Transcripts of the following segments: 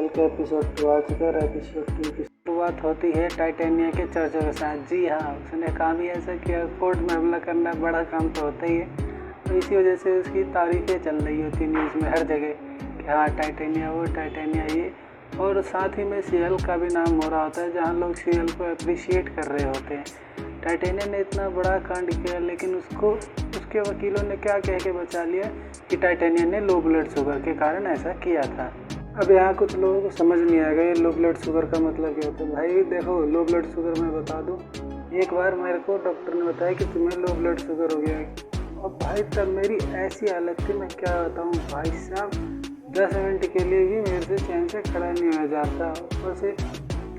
Serial का episode 2 आ चुका है। एपिसोड 2 की शुरुआत होती है टाइटेनिया के चर्चा के साथ। जी हाँ, उसने काम ही ऐसा किया, कोर्ट में हमला करना बड़ा काम तो होता ही है, तो इसी वजह से उसकी तारीफ़ें चल रही होती न्यूज़ में हर जगह कि हाँ टाइटेनिया वो टाइटेनिया ये। और साथ ही में सीरियल का भी नाम हो रहा होता है जहाँ लोग सीरियल को अप्रिशिएट कर रहे होते हैं। टाइटेनिया ने इतना बड़ा कांड किया लेकिन उसको उसके वकीलों ने क्या कह के बचा लिया कि टाइटेनिया ने लो ब्लड शुगर के कारण ऐसा किया था। अब यहाँ कुछ लोगों को समझ नहीं आएगा ये लो ब्लड शुगर का मतलब क्या होता है। भाई देखो, लो ब्लड शुगर मैं बता दूँ, एक बार मेरे को डॉक्टर ने बताया कि तुम्हें लो ब्लड शुगर हो गया है, और भाई तब मेरी ऐसी हालत थी, मैं क्या बताऊँ भाई साहब, 10 मिनट के लिए भी मेरे से चैन से खड़ा नहीं हो जाता। ऊपर से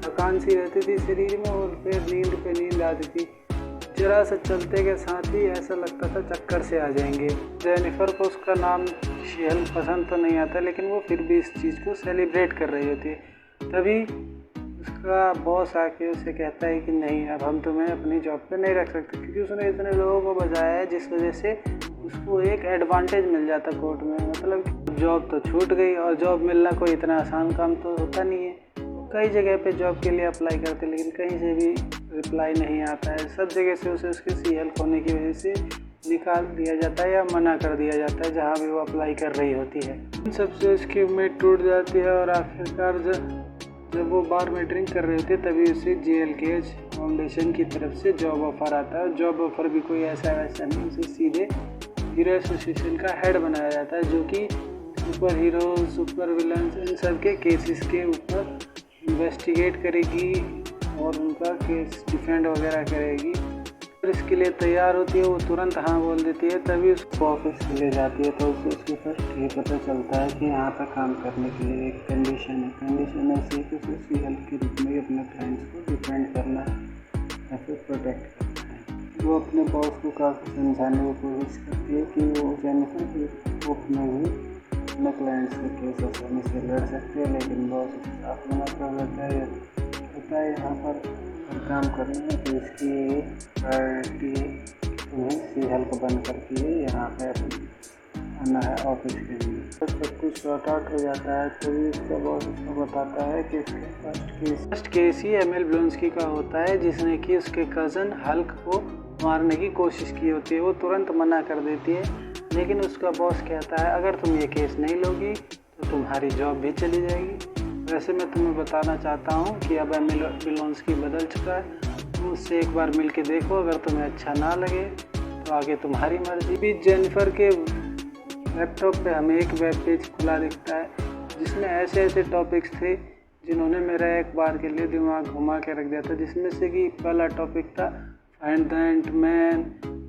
थकान सी रहती थी शरीर में और फिर नींद पे नींद आती थी। जरा सा चलते के साथ ही ऐसा लगता था चक्कर से आ जाएंगे। जेनिफर को उसका नाम शीहल पसंद तो नहीं आता, लेकिन वो फिर भी इस चीज़ को सेलिब्रेट कर रही होती है। तभी उसका बॉस आके उसे कहता है कि नहीं, अब हम तुम्हें अपनी जॉब पे नहीं रख सकते, क्योंकि उसने इतने लोगों को बचाया है जिस वजह से उसको एक एडवांटेज मिल जाता कोर्ट में। मतलब जॉब तो छूट गई, और जॉब मिलना कोई इतना आसान काम तो होता नहीं है। कई जगह पे जॉब के लिए अप्लाई करते लेकिन कहीं से भी रिप्लाई नहीं आता है। सब जगह से उसे उसके सीएल होने की वजह से निकाल दिया जाता है या मना कर दिया जाता है जहाँ भी वो अप्लाई कर रही होती है। इन सबसे उसकी उम्मीद टूट जाती है और आखिरकार जब वो बार में ड्रिंक कर रहे थे तभी उसे JLKH फाउंडेशन की तरफ से जॉब ऑफर आता है। जॉब ऑफर भी कोई ऐसा वैसा नहीं, उसे सीधे हीरो एसोसिएशन का हेड बनाया जाता है, जो कि सुपर हीरो, सुपर विलन्स, इन सब के केसेस के ऊपर इन्वेस्टिगेट करेगी और उनका केस डिफेंड वगैरह करेगी। और इसके लिए तैयार होती है, वो तुरंत हाँ बोल देती है। तभी उसको ऑफिस ले जाती है तो उसको फर्स्ट ये पता चलता है कि यहाँ पर काम करने के लिए एक कंडीशन है। कंडीशन ऐसी है कि उसे सीएल के रूप में अपने क्लाइंट्स को डिफेंड करना है या फिर प्रोटेक्ट करना है। वो अपने बॉस को काफ़ी समझाने की कोशिश करती है कि वो जेनिफर के कोर्ट में भी अपने क्लाइंट्स के केस आसानी से लड़ सकते हैं, लेकिन बॉस उसे साफ मना कर देता है। कहता है यहाँ पर काम करना है तो इसकी प्रायोरिटी तुम्हें सीरियल को बंद करके यहाँ पे आना है ऑफिस के लिए। तो सब कुछ सॉर्ट आउट हो जाता है तभी उसका बॉस उसको बताता है कि इसका फर्स्ट केस ही एमिल ब्लोंस्की का होता है, जिसने कि उसके कज़न हल्क को मारने की कोशिश की होती है। वो तुरंत मना कर देती है, लेकिन उसका बॉस कहता है अगर तुम ये केस नहीं लोगी तो तुम्हारी जॉब भी चली जाएगी। वैसे मैं तुम्हें बताना चाहता हूँ कि अब एमिल ब्लोंस्की बदल चुका है, तुम उससे एक बार मिल के देखो, अगर तुम्हें अच्छा ना लगे तो आगे तुम्हारी मर्जी। भी जेनिफर के लैपटॉप पे हमें एक वेब पेज खुला दिखता है जिसमें ऐसे ऐसे टॉपिक्स थे जिन्होंने मेरा एक बार के लिए दिमाग घुमा के रख दिया था। जिसमें से कि पहला टॉपिक था find the Antman,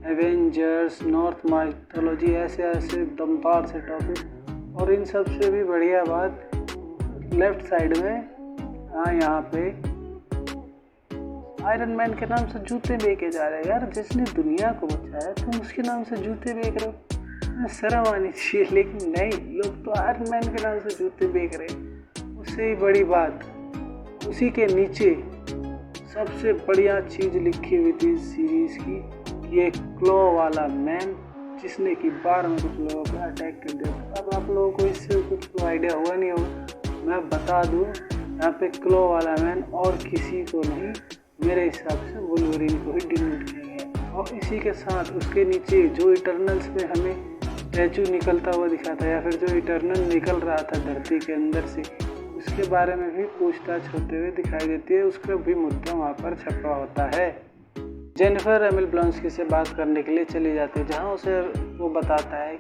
Avengers, Norse mythology, ऐसे ऐसे दमदार से टॉपिक। और इन सब से भी बढ़िया बात, लेफ्ट साइड में यहाँ पे आयरन मैन के नाम से जूते बेचे जा रहे हैं। यार जिसने दुनिया को बचाया तुम उसके नाम से जूते बेच रहे हो, शर्म आनी चाहिए। लेकिन नहीं, लोग तो आयरन मैन के नाम से जूते बेच रहे हैं। उससे ही बड़ी बात, उसी के नीचे सबसे बढ़िया चीज़ लिखी हुई थी सीरीज़ की, ये क्लो वाला मैन जिसने कि बार में कुछ लोगों पर अटैक कर दिया। अब आप लोगों को इससे कुछ तो आइडिया हुआ नहीं होगा, मैं बता दूँ, यहाँ पे क्लो वाला मैन और किसी को नहीं, मेरे हिसाब से वुल्वरीन को ही डिनोट किया गया। और इसी के साथ उसके नीचे जो इटर्नल्स में हमें स्टैचू निकलता हुआ दिखा था, या फिर जो इटर्नल निकल रहा था धरती के अंदर से, उसके बारे में भी पूछताछ होते हुए दिखाई देती है। उसका भी मुद्दा वहाँ पर छपा होता है। जेनिफर एमिल ब्लोंस्की से बात करने के लिए चली जाती है, जहाँ उसे वो बताता है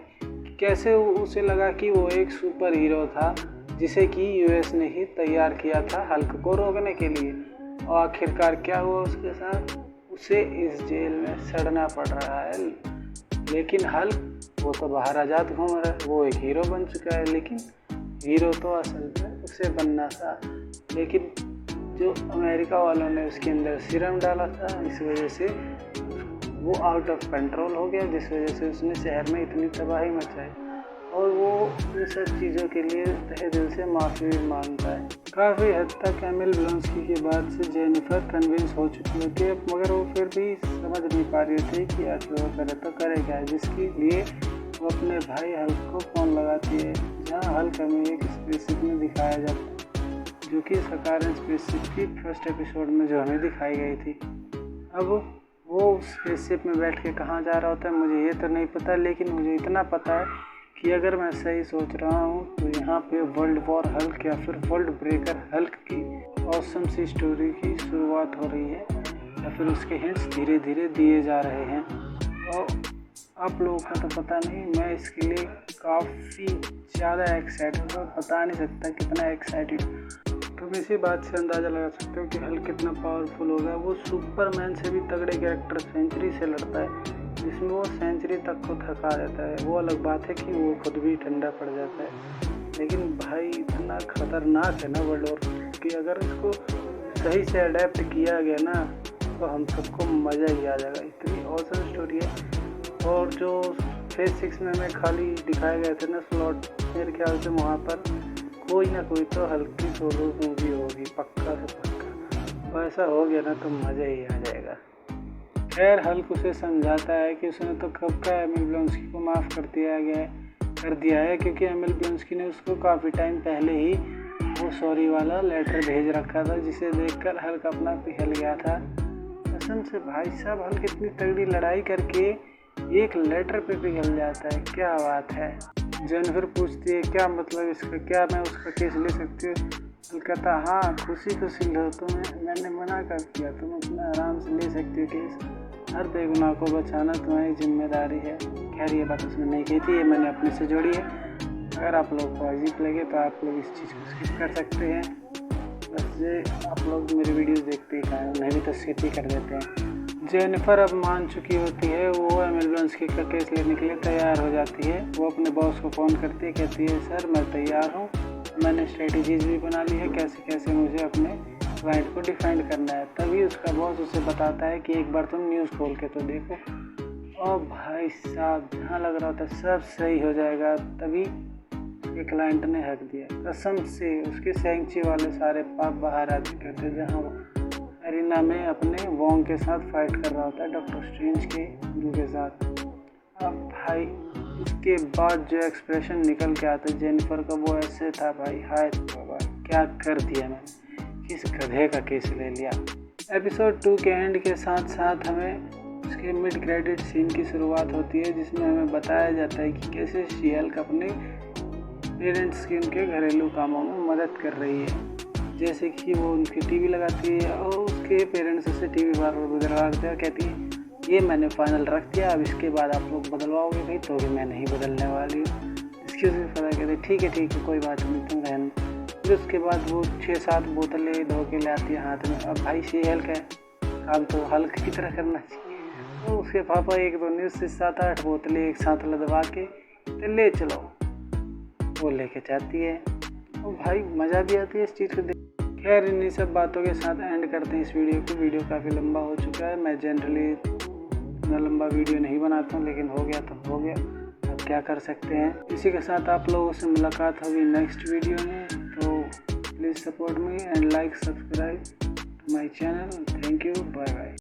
कैसे उसे लगा कि वो एक सुपर हीरो था जिसे कि US ने ही तैयार किया था हल्क को रोकने के लिए। और आखिरकार क्या हुआ उसके साथ, उसे इस जेल में सड़ना पड़ रहा है। लेकिन हल्क वो तो बाहर आज़ाद घूम रहा है, वो एक हीरो बन चुका है। लेकिन हीरो तो असल में उसे बनना था, लेकिन जो अमेरिका वालों ने उसके अंदर सीरम डाला था, इस वजह से वो आउट ऑफ कंट्रोल हो गया, जिस वजह से उसने शहर में इतनी तबाही मचाई। और वो इन सब चीज़ों के लिए तहे दिल से माफ़ी भी मांगता है। काफ़ी हद तक एमिल ब्लोंस्की के बाद से जेनिफर कन्विंस हो चुकी होती है, मगर वो फिर भी समझ नहीं पा रही थी कि आखिर वो करे तो करे क्या है, जिसके लिए वो अपने भाई हल्क को फ़ोन लगाती है। जहाँ हल्क हमें एक स्पेसशिप में दिखाया जाता है जो कि सकारण स्पेसशिप की फर्स्ट एपिसोड में जो हमें दिखाई गई थी। अब वो उस स्पेसशिप में बैठ के कहाँ जा रहा होता है मुझे ये तो नहीं पता, लेकिन मुझे इतना पता है कि अगर मैं सही सोच रहा हूँ तो यहाँ पे वर्ल्ड वॉर हल्क या फिर वर्ल्ड ब्रेकर हल्क की ऑसम सी स्टोरी की शुरुआत हो रही है, या फिर उसके हिंट्स धीरे धीरे दिए जा रहे हैं। और आप लोगों का तो पता नहीं, मैं इसके लिए काफ़ी ज़्यादा एक्साइटेड हूँ, बता नहीं सकता कितना एक्साइटेड। तुम इसी बात से अंदाज़ा लगा सकते हो कि हल्क कितना पावरफुल होगा। वो सुपरमैन से भी तगड़े कैरेक्टर सेंचुरी से लड़ता है, जिसमें वो सेंचुरी तक को थका देता है। वो अलग बात है कि वो खुद भी ठंडा पड़ जाता है, लेकिन भाई इतना खतरनाक है ना वर्ल्ड वॉर कि अगर इसको सही से अडेप्ट किया गया ना तो हम सबको मज़ा ही आ जाएगा। इतनी ऑसम स्टोरी है। और जो फेज 6 में हमें खाली दिखाए गए थे ना स्लॉट, मेरे ख्याल से वहाँ पर कोई ना कोई तो हल्की सोलो मूवी होगी, पक्का से पक्का। और ऐसा हो गया ना तो मज़ा ही आ जाएगा। खैर हल्क उसे समझाता है कि उसने तो कब का एमिल ब्लोंस्की को माफ़ कर दिया है क्योंकि एमिल ब्लोंस्की ने उसको काफ़ी टाइम पहले ही वो सॉरी वाला लेटर भेज रखा था, जिसे देखकर हल्क अपना पिघल गया था। कसम से भाई साहब, हल्क इतनी तगड़ी लड़ाई करके एक लेटर पे पिघल जाता है, क्या बात है। जेनिफर पूछती है क्या मतलब इसका, क्या मैं उसका केस ले सकती हूँ? हल्क कहता हाँ खुशी लो, मैंने मना कर दिया, तुम अपना आराम से ले सकती हो केस। हर बेगुनाह को बचाना तुम्हारी जिम्मेदारी है। खैर ये बात उसने नहीं कही थी, ये मैंने अपने से जोड़ी है। अगर आप लोग को अजीब लगे तो आप लोग इस चीज़ को स्किप कर सकते हैं। बस ये आप लोग मेरी वीडियोस देखते ही हैं, उन्हें भी तो स्किप ही कर देते हैं। जेनिफर अब मान चुकी होती है, वो एमिल ब्लोंस्की का केस लेने के लिए तैयार हो जाती है। वो अपने बॉस को फ़ोन करती है, कहती है सर मैं तैयार हूँ, मैंने स्ट्रेटजीज भी बना ली है कैसे कैसे मुझे अपने क्लाइंट को डिफेंड करना है। तभी उसका बॉस उसे बताता है कि एक बार तुम न्यूज़ खोल के तो देखो। और भाई साहब जहाँ लग रहा था सब सही हो जाएगा, तभी उसके क्लाइंट ने हक दिया। कसम से उसके सैंक्ची वाले सारे पाप बाहर आ चुके थे, जहाँ एरिना में अपने वोंग के साथ फाइट कर रहा होता है, डॉक्टर स्ट्रेंज के गुरु के साथ। अब भाई उसके बाद जो एक्सप्रेशन निकल के आता है जेनिफर का, वो ऐसे था भाई, हाय बाबा क्या कर दिया मैंने, किस गधे का केस ले लिया। एपिसोड 2 के एंड के साथ साथ हमें उसके मिड क्रेडिट सीन की शुरुआत होती है, जिसमें हमें बताया जाता है कि कैसे शी हल्क अपने पेरेंट्स की उनके घरेलू कामों में मदद कर रही है। जैसे कि वो उनकी टीवी लगाती है और उसके पेरेंट्स उसे टीवी बार बार बदलवाते हैं, कहती है ये मैंने फाइनल रख दिया, अब इसके बाद आप लोग बदलवाओगे भाई, तो भी मैं नहीं बदलने वाली हूँ। इसकी उसे पता कहते ठीक है कोई बात नहीं, तुम रहना। फिर उसके बाद वो 6-7 बोतलें धो के ले आती है हाथ में। अब भाई शी हल्क है, काम तो हल्क की तरह करना चाहिए। तो उसके पापा 1-2 न्यूज़ से 7-8 बोतलें एक साथ लदवा के तो ले चलो, वो लेके जाती है। और भाई मज़ा भी आती है इस चीज़ को देख। खैर इन्हीं सब बातों के साथ एंड करते हैं इस वीडियो को। वीडियो काफ़ी लंबा हो चुका है, मैं जनरली इतना लंबा वीडियो नहीं बनाता हूँ, लेकिन हो गया तो हो गया, अब क्या कर सकते हैं। इसी के साथ आप लोगों से मुलाकात होगी नेक्स्ट वीडियो में, तो please support me and like subscribe to my channel. Thank you.